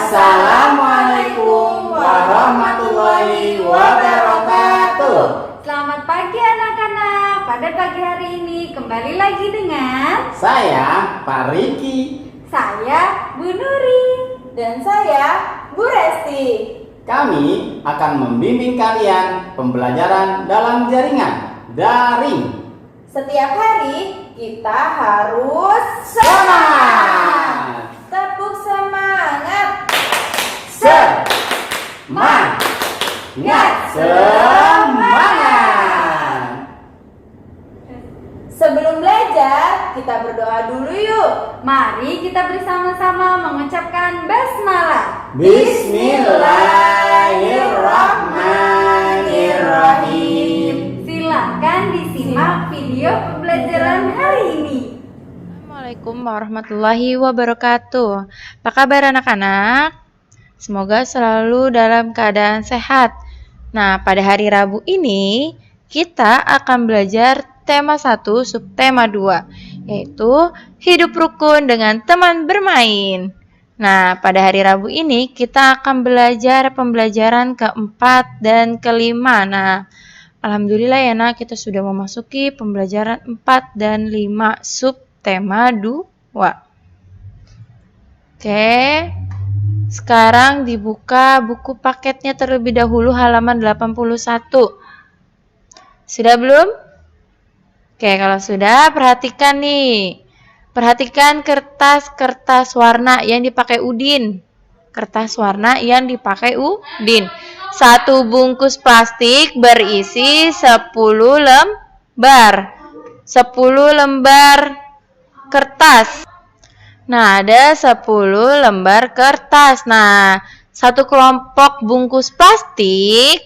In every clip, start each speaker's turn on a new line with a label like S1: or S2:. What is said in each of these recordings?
S1: Assalamualaikum warahmatullahi wabarakatuh.
S2: Selamat pagi anak-anak. Pada pagi hari ini kembali lagi dengan
S1: Saya Pak Riki.
S2: saya Bu Nuri.
S3: Dan saya Bu Resti.
S1: Kami akan membimbing kalian pembelajaran dalam jaringan daring.
S3: Setiap hari kita harus
S1: Semangat!
S3: Tepuk semangat.
S1: Semangat! Semangat!
S3: Sebelum belajar, kita berdoa dulu yuk.
S2: Mari kita bersama-sama mengucapkan basmalah.
S1: Bismillahirrahmanirrahim.
S2: Silakan disimak video pembelajaran hari ini.
S4: Assalamualaikum warahmatullahi wabarakatuh. Apa kabar anak-anak? Semoga selalu dalam keadaan sehat. Nah, pada hari Rabu ini kita akan belajar tema 1 subtema 2, yaitu hidup rukun dengan teman bermain. Nah, pada hari Rabu ini kita akan belajar pembelajaran keempat dan kelima. Nah, alhamdulillah ya nak, kita sudah memasuki pembelajaran 4 dan 5 subtema 2. Oke, sekarang dibuka buku paketnya terlebih dahulu halaman 81. Sudah belum? Oke, kalau sudah perhatikan nih. Perhatikan kertas-kertas warna yang dipakai Udin. Kertas warna yang dipakai Udin. Satu bungkus plastik berisi 10 lembar. 10 lembar kertas. Nah, ada 10 lembar kertas. Nah, satu kelompok bungkus plastik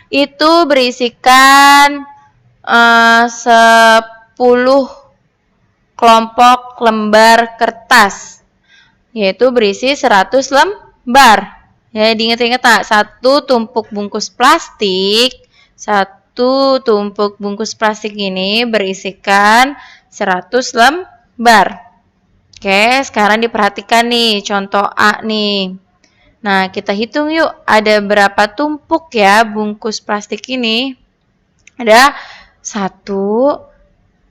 S4: itu berisikan 10 kelompok lembar kertas, yaitu berisi 100 lembar. Ya, diingat-ingat nak, satu tumpuk bungkus plastik ini berisikan 100 lembar. Oke, sekarang diperhatikan nih contoh A nih. Nah, kita hitung yuk, ada berapa tumpuk ya bungkus plastik ini? Ada 1,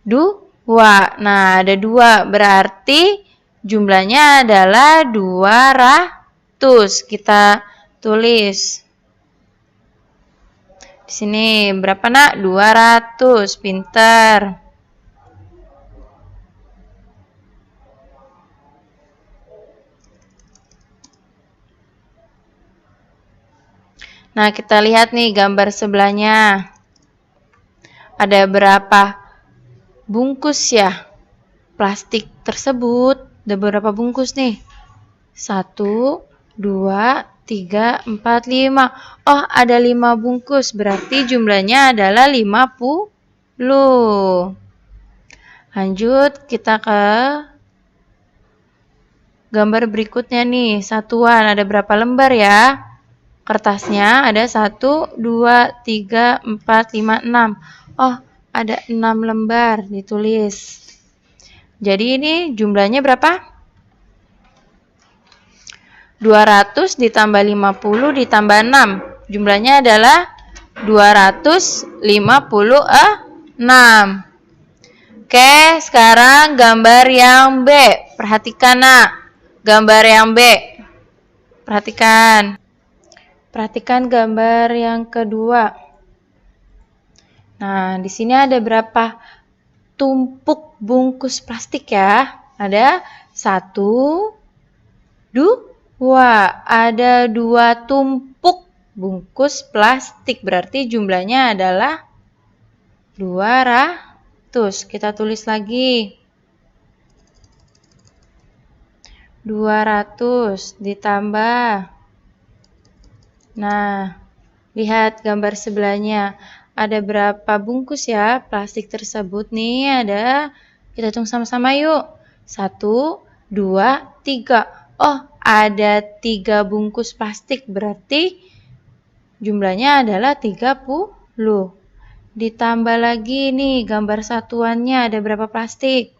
S4: 2. Nah, ada 2, berarti jumlahnya adalah 200. Kita tulis. Di sini berapa nak? 200. Pinter. Nah, kita lihat nih gambar sebelahnya. Ada berapa bungkus ya plastik tersebut? Ada berapa bungkus nih? 1, 2, 3, 4, 5. Oh, ada 5 bungkus. Berarti jumlahnya adalah 50. Lanjut, kita ke gambar berikutnya nih. Satuan, ada berapa lembar ya? Kertasnya ada 1, 2, 3, 4, 5, 6. Oh, ada 6 lembar ditulis. Jadi ini jumlahnya berapa? 200 ditambah 50 ditambah 6. Jumlahnya adalah 256. Oke, sekarang gambar yang B. Perhatikan nak, gambar yang B. Perhatikan gambar yang kedua. Nah, di sini ada berapa tumpuk bungkus plastik ya? Ada 1, 2. Ada 2 tumpuk bungkus plastik. Berarti jumlahnya adalah 200. Kita tulis lagi. 200 ditambah. Nah, lihat gambar sebelahnya. Ada berapa bungkus ya plastik tersebut nih? Ada, kita hitung sama-sama yuk. 1, 2, 3. Oh, ada 3 bungkus plastik. Berarti jumlahnya adalah 30. Ditambah lagi nih gambar satuannya, ada berapa plastik?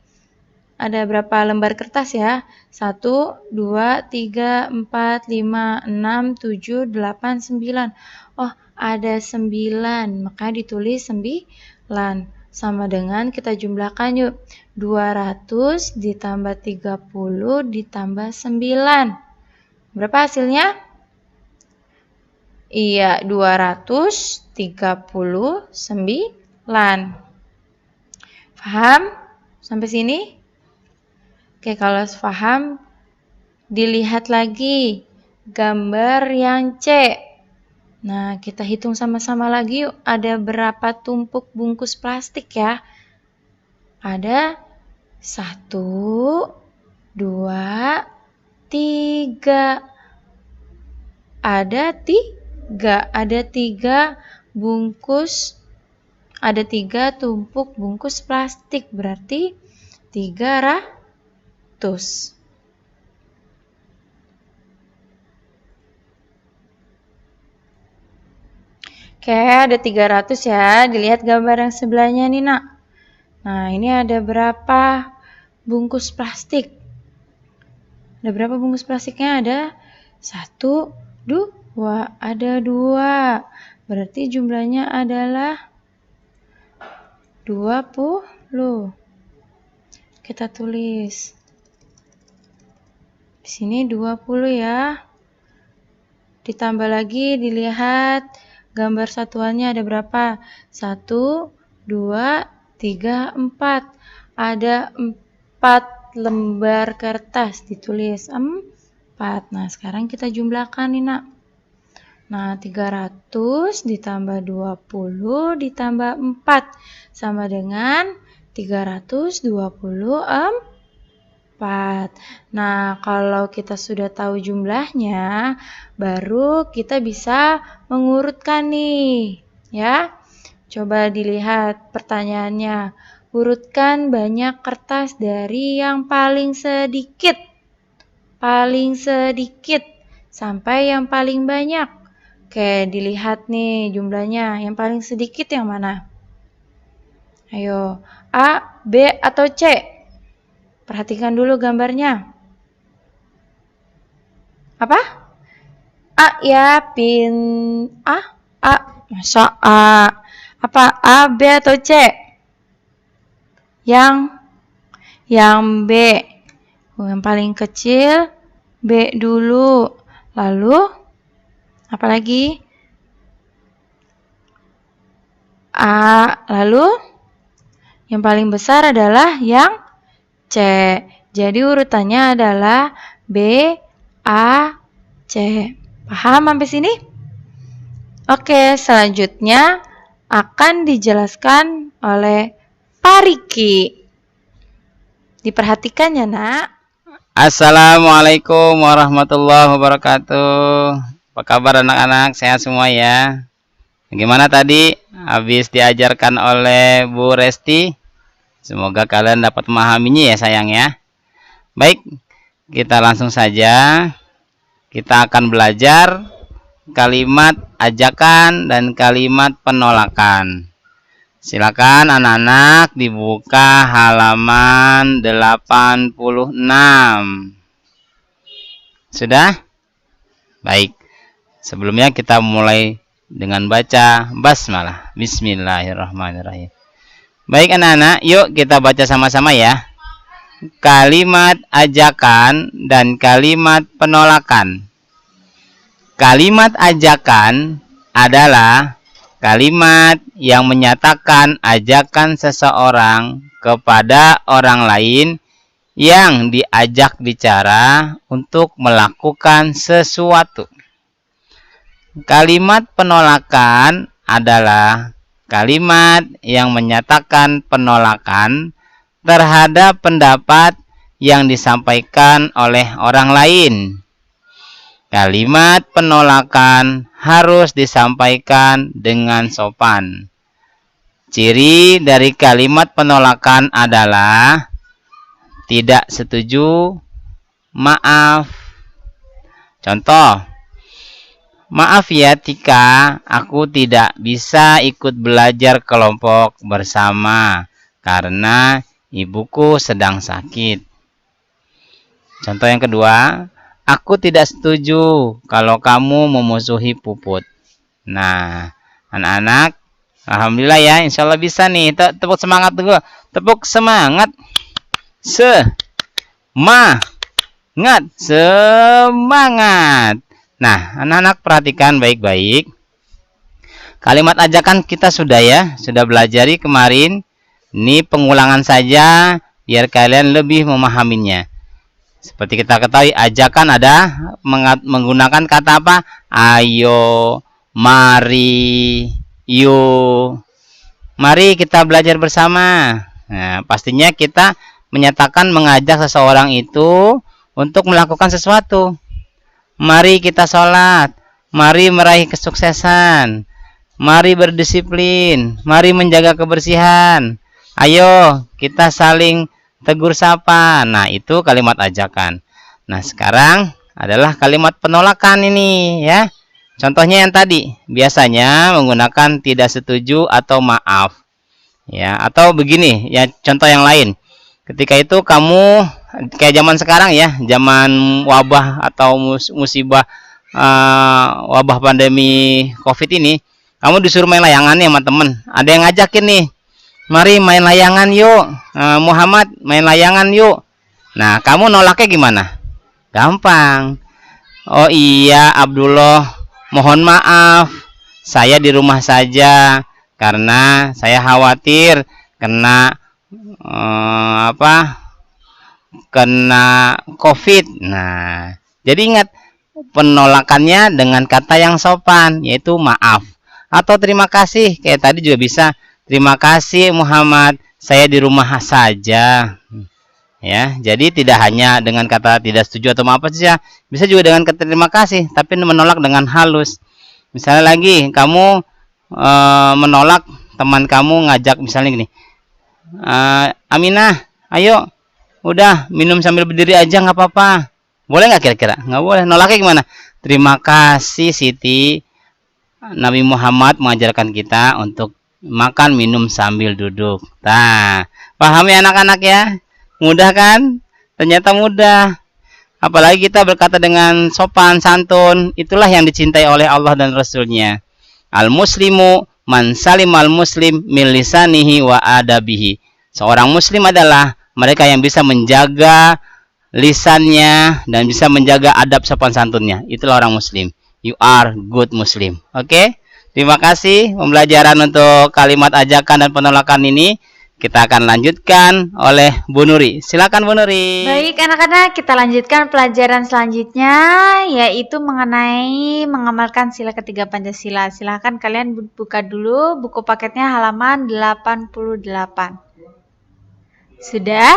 S4: ada berapa lembar kertas ya? 1, 2, 3, 4, 5, 6, 7, 8, 9. Oh, ada 9, maka ditulis 9. Sama dengan kita jumlahkan yuk. 200 ditambah 30 ditambah 9. Berapa hasilnya? Iya, 239. Paham? Sampai sini? Oke, kalau paham, dilihat lagi gambar yang C. Nah, kita hitung sama-sama lagi yuk. Ada berapa tumpuk bungkus plastik ya? Ada 1, 2, 3. Ada 3 bungkus. Ada 3 tumpuk bungkus plastik. Berarti 300. Oke, ada 300 ya. Dilihat gambar yang sebelahnya nih, Nak. Nah, ini ada berapa bungkus plastik? Ada berapa bungkus plastiknya? Ada 1, 2. Ada 2. Berarti jumlahnya adalah 20. Kita tulis. Di sini 20 ya. Ditambah lagi, dilihat gambar satuannya ada berapa? 1, 2, 3, 4. Ada 4 lembar kertas, ditulis 4. Nah, sekarang kita jumlahkan nih, Nak. Nah, 300 ditambah 20 ditambah 4 sama dengan 324. Nah, kalau kita sudah tahu jumlahnya, baru kita bisa mengurutkan nih, ya. Coba dilihat pertanyaannya. Urutkan banyak kertas dari yang paling sedikit. Paling sedikit sampai yang paling banyak. Oke, dilihat nih jumlahnya. Yang paling sedikit yang mana? Ayo, A, B, atau C? Perhatikan dulu gambarnya. Apa? A ya, A. Masa A? Apa A, B, atau C? Yang B. Yang paling kecil B dulu. Lalu apa lagi? A. Lalu yang paling besar adalah yang C. Jadi urutannya adalah B, A, C. Paham sampai sini? Oke, selanjutnya akan dijelaskan oleh Pak Riki. Diperhatikan ya, Nak.
S1: Assalamualaikum warahmatullahi wabarakatuh. Apa kabar anak-anak? Sehat semua ya? Bagaimana tadi? Habis diajarkan oleh Bu Resti? Semoga kalian dapat memahaminya ya sayang ya. Baik, kita langsung saja. Kita akan belajar kalimat ajakan dan kalimat penolakan. Silakan anak-anak dibuka halaman 86. Sudah? Baik. Sebelumnya kita mulai dengan baca basmalah. Bismillahirrahmanirrahim. Baik anak-anak, yuk kita baca sama-sama ya. Kalimat ajakan dan kalimat penolakan. Kalimat ajakan adalah kalimat yang menyatakan ajakan seseorang kepada orang lain yang diajak bicara untuk melakukan sesuatu. Kalimat penolakan adalah kalimat yang menyatakan penolakan terhadap pendapat yang disampaikan oleh orang lain. Kalimat penolakan harus disampaikan dengan sopan. Ciri dari kalimat penolakan adalah tidak setuju, maaf. Contoh, maaf ya Tika, aku tidak bisa ikut belajar kelompok bersama karena ibuku sedang sakit. Contoh yang kedua, aku tidak setuju kalau kamu memusuhi Puput. Nah, anak-anak, alhamdulillah ya, insya Allah bisa nih. Tepuk semangat dulu. Tepuk semangat. Semangat. Nah, anak-anak perhatikan baik-baik. Kalimat ajakan kita sudah belajari kemarin. Ini pengulangan saja biar kalian lebih memahaminya. Seperti kita ketahui, ajakan ada menggunakan kata apa? Ayo, mari, yuk. Mari kita belajar bersama. Nah, pastinya kita menyatakan mengajak seseorang itu untuk melakukan sesuatu. Mari kita sholat. Mari meraih kesuksesan. Mari berdisiplin. Mari menjaga kebersihan. Ayo kita saling tegur sapa. Nah, itu kalimat ajakan. Nah, sekarang adalah kalimat penolakan ini ya. Contohnya yang tadi, biasanya menggunakan tidak setuju atau maaf. Ya, atau begini, ya contoh yang lain. Ketika itu kamu kayak zaman sekarang ya, zaman wabah atau musibah wabah pandemi Covid ini, kamu disuruh main layangan nih sama temen. Ada yang ngajakin nih, mari main layangan yuk, Muhammad main layangan yuk. Nah, kamu nolaknya gimana? Gampang. Oh iya Abdullah, mohon maaf, saya di rumah saja karena saya khawatir kena kena Covid. Nah, jadi ingat penolakannya dengan kata yang sopan, yaitu maaf atau terima kasih. Kayak tadi juga bisa, terima kasih Muhammad, saya di rumah saja. Ya, jadi tidak hanya dengan kata tidak setuju atau maaf saja, bisa juga dengan kata terima kasih, tapi menolak dengan halus. Misalnya lagi, kamu menolak teman kamu ngajak misalnya gini, Aminah, ayo, udah minum sambil berdiri aja nggak apa-apa. Boleh nggak kira-kira? Nggak boleh. Nolaknya gimana? Terima kasih Siti, Nabi Muhammad mengajarkan kita untuk makan minum sambil duduk. Nah, paham ya anak-anak ya? Mudah kan? Ternyata mudah. Apalagi kita berkata dengan sopan santun, itulah yang dicintai oleh Allah dan Rasul-Nya. Al-muslimu man salimal muslim min lisanihi wa adabihi. Seorang muslim adalah mereka yang bisa menjaga lisannya dan bisa menjaga adab sopan santunnya. Itulah orang muslim. You are good muslim. Oke? Terima kasih pembelajaran untuk kalimat ajakan dan penolakan ini. Kita akan lanjutkan oleh Bu Nuri. Silakan Bu Nuri.
S4: Baik anak-anak, kita lanjutkan pelajaran selanjutnya, yaitu mengenai mengamalkan sila ketiga Pancasila. Silahkan kalian buka dulu buku paketnya halaman 88. Sudah?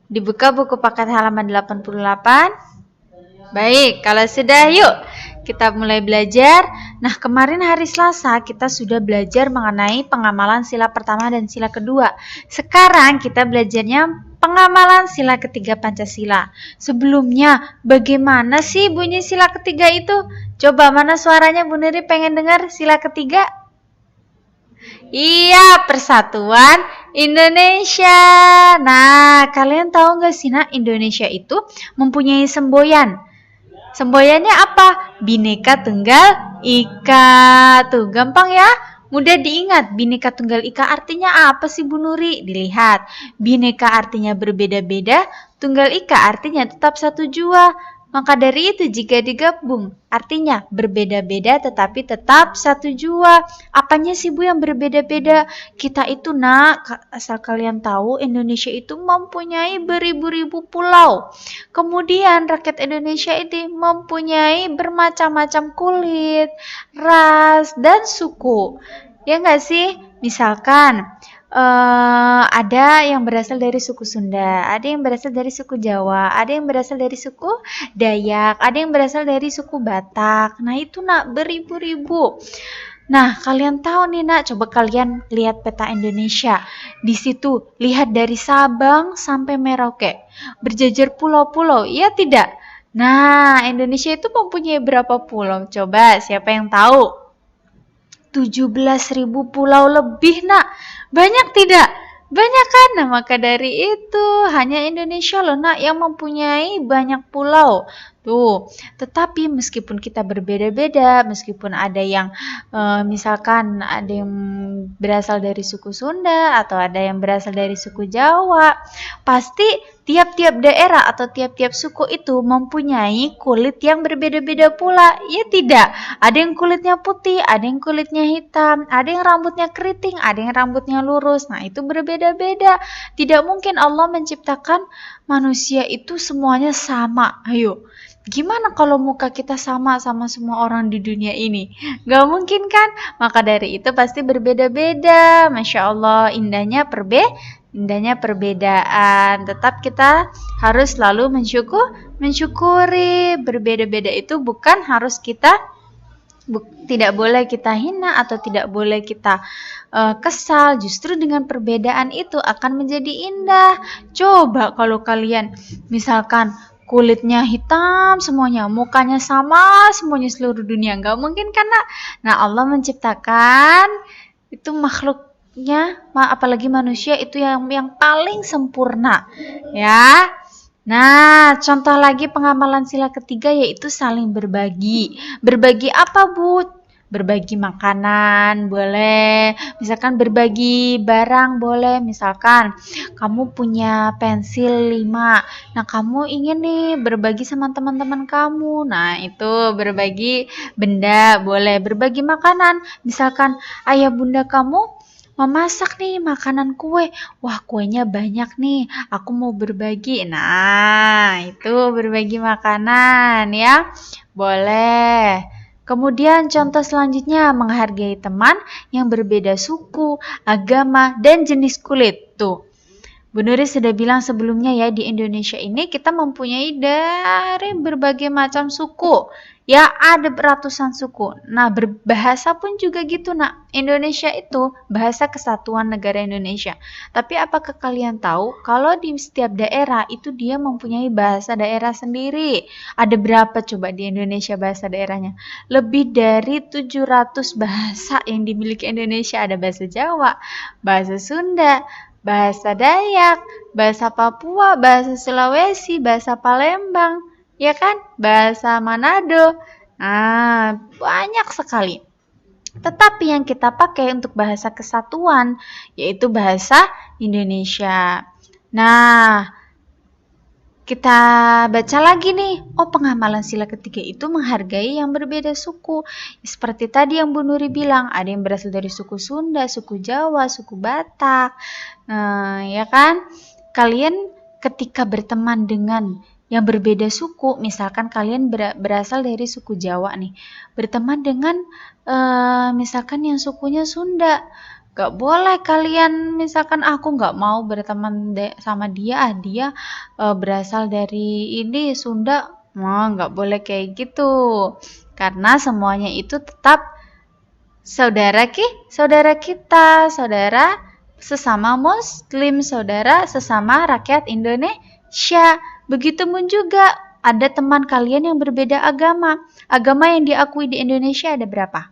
S4: Dibuka buku paket halaman 88. Baik, kalau sudah yuk kita mulai belajar. Nah, kemarin hari Selasa kita sudah belajar mengenai pengamalan sila pertama dan sila kedua. Sekarang kita belajarnya pengamalan sila ketiga Pancasila. Sebelumnya, bagaimana sih bunyi sila ketiga itu? Coba mana suaranya Bu Nuri pengen dengar sila ketiga? Iya, Persatuan Indonesia. Nah, kalian tahu nggak sih, nah, Indonesia itu mempunyai semboyan. Semboyannya apa? Bhinneka Tunggal Ika. Tuh, gampang ya? Mudah diingat. Bhinneka Tunggal Ika artinya apa sih Bu Nuri? Dilihat. Bhinneka artinya berbeda-beda, Tunggal Ika artinya tetap satu jua. Maka dari itu jika digabung artinya berbeda-beda tetapi tetap satu jua. Apanya sih Bu yang berbeda-beda? Kita itu asal kalian tahu Indonesia itu mempunyai beribu-ribu pulau. Kemudian rakyat Indonesia ini mempunyai bermacam-macam kulit, ras, dan suku. Ya nggak sih? Misalkan ada yang berasal dari suku Sunda, ada yang berasal dari suku Jawa, ada yang berasal dari suku Dayak, ada yang berasal dari suku Batak. Nah itu beribu-ribu. Nah kalian tahu nih coba kalian lihat peta Indonesia. Di situ lihat dari Sabang sampai Merauke, berjajar pulau-pulau, iya tidak? Nah Indonesia itu mempunyai berapa pulau? Coba siapa yang tahu? 17.000 pulau lebih, Banyak tidak? Banyak kan? Nah, maka dari itu hanya Indonesia loh nak yang mempunyai banyak pulau. Tuh, tetapi meskipun kita berbeda-beda, meskipun ada yang misalkan ada yang berasal dari suku Sunda atau ada yang berasal dari suku Jawa, pasti tiap-tiap daerah atau tiap-tiap suku itu mempunyai kulit yang berbeda-beda pula. Ya tidak? Ada yang kulitnya putih, ada yang kulitnya hitam, ada yang rambutnya keriting, ada yang rambutnya lurus. Nah, itu berbeda-beda. Tidak mungkin Allah menciptakan manusia itu semuanya sama. Ayo, gimana kalau muka kita sama semua orang di dunia ini? Gak mungkin kan? Maka dari itu pasti berbeda-beda. Masya Allah, indahnya perbedaan. Tetap kita harus selalu mensyukuri. Berbeda-beda itu bukan harus kita tidak boleh kita hina atau tidak boleh kita kesal. Justru dengan perbedaan itu akan menjadi indah. Coba kalau kalian misalkan kulitnya hitam semuanya, mukanya sama semuanya seluruh dunia, nggak mungkin kan nak? Nah, Allah menciptakan itu makhluknya, apalagi manusia itu yang paling sempurna, ya. Nah, contoh lagi pengamalan sila ketiga yaitu saling berbagi. Berbagi apa, Bu? Berbagi makanan boleh, misalkan berbagi barang boleh, misalkan kamu punya pensil 5, nah kamu ingin nih berbagi sama teman-teman kamu, nah itu berbagi benda boleh. Berbagi makanan, misalkan ayah bunda kamu memasak nih makanan kue, wah kuenya banyak nih, aku mau berbagi, nah itu berbagi makanan ya, boleh. Kemudian contoh selanjutnya menghargai teman yang berbeda suku, agama, dan jenis kulit. Tuh, Bu Nuri sudah bilang sebelumnya ya, di Indonesia ini kita mempunyai dari berbagai macam suku. Ya, ada ratusan suku. Nah, berbahasa pun juga gitu, nak. Indonesia itu bahasa kesatuan negara Indonesia. Tapi apakah kalian tahu kalau di setiap daerah itu dia mempunyai bahasa daerah sendiri? Ada berapa coba di Indonesia bahasa daerahnya? Lebih dari 700 bahasa yang dimiliki Indonesia. Ada bahasa Jawa, bahasa Sunda, bahasa Dayak, bahasa Papua, bahasa Sulawesi, bahasa Palembang, ya kan? Bahasa Manado. Nah, banyak sekali. Tetapi yang kita pakai untuk bahasa kesatuan yaitu bahasa Indonesia. Nah, kita baca lagi nih. Oh, pengamalan sila ketiga itu menghargai yang berbeda suku. Seperti tadi yang Bu Nuri bilang, ada yang berasal dari suku Sunda, suku Jawa, suku Batak. Nah, ya kan? Kalian ketika berteman dengan yang berbeda suku, misalkan kalian berasal dari suku Jawa nih, berteman dengan misalkan yang sukunya Sunda, gak boleh kalian misalkan aku gak mau berteman sama dia, dia berasal dari ini Sunda, gak boleh kayak gitu, karena semuanya itu tetap saudara kita, saudara sesama Muslim, saudara sesama rakyat Indonesia. Begitupun juga ada teman kalian yang berbeda agama. Agama yang diakui di Indonesia ada berapa?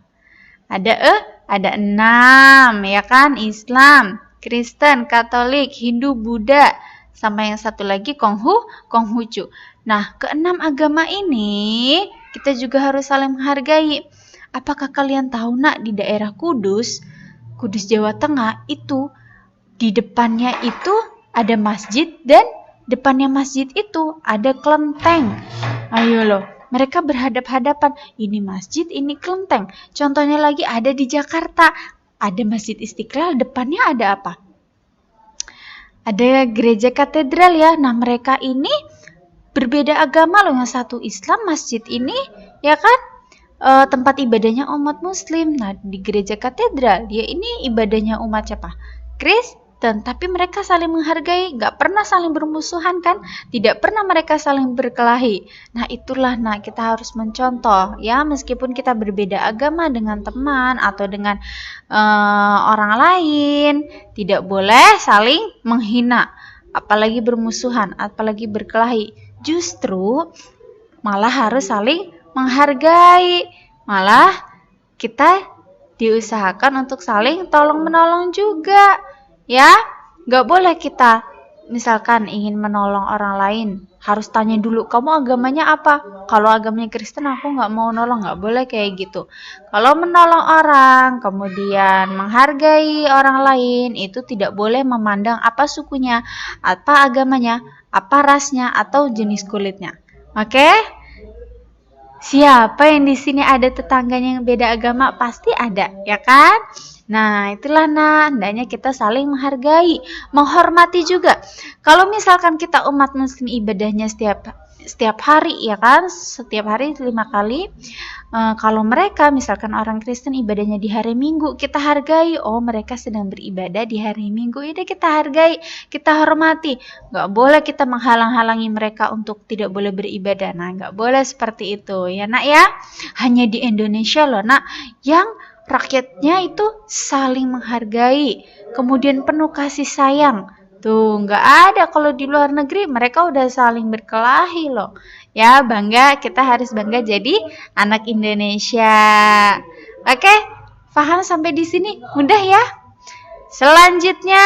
S4: Ada 6, ya kan? Islam, Kristen, Katolik, Hindu, Buddha, sama yang satu lagi Konghucu. Nah, ke-6 agama ini kita juga harus saling menghargai. Apakah kalian tahu nak, di daerah Kudus Jawa Tengah itu di depannya itu ada masjid dan depannya masjid itu ada kelenteng. Ayo loh, mereka berhadap-hadapan. Ini masjid, ini kelenteng. Contohnya lagi ada di Jakarta. Ada Masjid Istiqlal, depannya ada apa? Ada gereja katedral ya. Nah, mereka ini berbeda agama loh. Yang satu Islam, masjid ini ya kan tempat ibadahnya umat Muslim. Nah, di gereja katedral dia ini ibadahnya umat siapa? Kristen. Tapi mereka saling menghargai, gak pernah saling bermusuhan kan, tidak pernah mereka saling berkelahi. Nah, itulah kita harus mencontoh ya, meskipun kita berbeda agama dengan teman atau dengan orang lain, tidak boleh saling menghina, apalagi bermusuhan, apalagi berkelahi. Justru malah harus saling menghargai, malah kita diusahakan untuk saling tolong menolong juga. Ya, Nggak boleh kita misalkan ingin menolong orang lain, harus tanya dulu, kamu agamanya apa? Kalau agamanya Kristen, aku nggak mau nolong, nggak boleh kayak gitu. Kalau menolong orang, kemudian menghargai orang lain, itu tidak boleh memandang apa sukunya, apa agamanya, apa rasnya, atau jenis kulitnya. Oke? Siapa yang di sini ada tetangganya yang beda agama? Pasti ada, ya kan? Nah, itulah hendaknya kita saling menghargai, menghormati juga. Kalau misalkan kita umat muslim ibadahnya setiap hari, ya kan? Setiap hari 5 kali. Kalau mereka misalkan orang Kristen ibadahnya di hari Minggu, kita hargai. Oh, mereka sedang beribadah di hari Minggu. Ini kita hargai, kita hormati. Nggak boleh kita menghalang-halangi mereka untuk tidak boleh beribadah. Nah, nggak boleh seperti itu, ya nak ya. Hanya di Indonesia loh nak, yang rakyatnya itu saling menghargai, kemudian penuh kasih sayang. Tuh, nggak ada kalau di luar negeri, mereka udah saling berkelahi loh. Ya, bangga, kita harus bangga jadi anak Indonesia. Oke, paham sampai di sini? Mudah ya? Selanjutnya,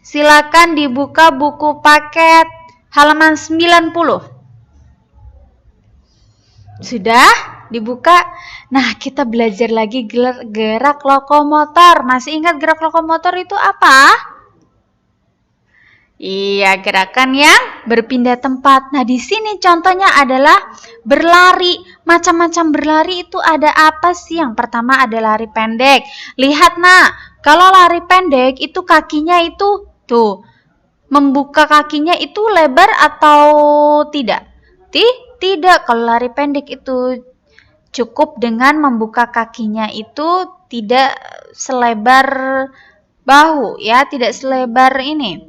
S4: silakan dibuka buku paket halaman 90. Sudah dibuka? Nah, kita belajar lagi gerak lokomotor. Masih ingat gerak lokomotor itu apa? Iya, gerakan yang berpindah tempat. Nah, di sini contohnya adalah berlari. Macam-macam berlari itu ada apa sih? Yang pertama ada lari pendek. Lihat, nak, kalau lari pendek itu kakinya itu tuh, membuka kakinya itu lebar atau tidak? Tidak. Kalau lari pendek itu cukup dengan membuka kakinya itu tidak selebar bahu, ya, tidak selebar ini.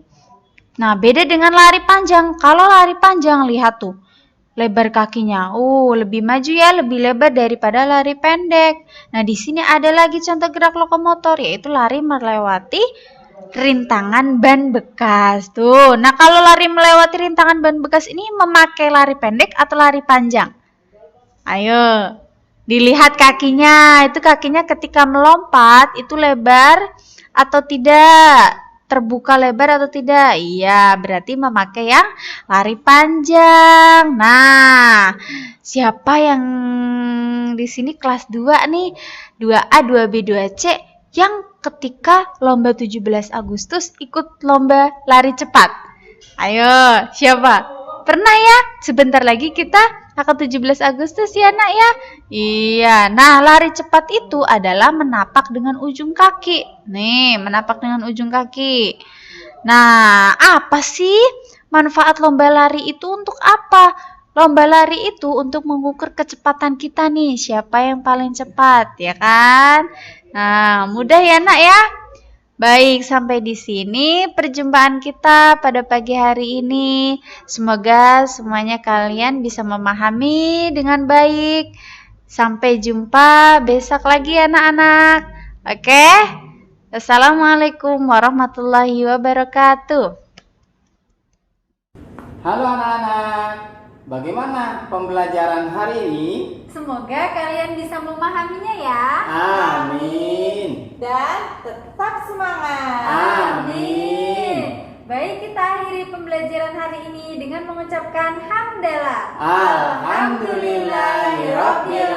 S4: Nah, beda dengan lari panjang. Kalau lari panjang, lihat tuh, lebar kakinya. Lebih maju ya, lebih lebar daripada lari pendek. Nah, di sini ada lagi contoh gerak lokomotor, yaitu lari melewati rintangan ban bekas. Tuh, nah kalau lari melewati rintangan ban bekas ini memakai lari pendek atau lari panjang? Ayo, dilihat kakinya. Itu kakinya ketika melompat, itu lebar atau tidak? Terbuka lebar atau tidak? Iya, berarti memakai yang lari panjang. Nah, siapa yang di sini kelas 2 nih? 2A, 2B, 2C yang ketika lomba 17 Agustus ikut lomba lari cepat. Ayo, siapa? Pernah ya? Sebentar lagi kita akan 17 Agustus ya nak ya? Iya, nah lari cepat itu adalah menapak dengan ujung kaki. Nih, menapak dengan ujung kaki. Nah, apa sih manfaat lomba lari itu untuk apa? Lomba lari itu untuk mengukur kecepatan kita nih, siapa yang paling cepat, ya kan? Nah, mudah ya nak ya? Baik, sampai di sini perjumpaan kita pada pagi hari ini. Semoga semuanya kalian bisa memahami dengan baik. Sampai jumpa besok lagi anak-anak. Oke? Assalamualaikum warahmatullahi wabarakatuh.
S1: Halo anak-anak, bagaimana pembelajaran hari ini?
S2: Semoga kalian bisa memahaminya ya.
S1: Amin.
S3: Dan tetap semangat.
S1: Amin.
S2: Baik, kita akhiri pembelajaran hari ini dengan mengucapkan hamdalah.
S1: Alhamdulillahirabbil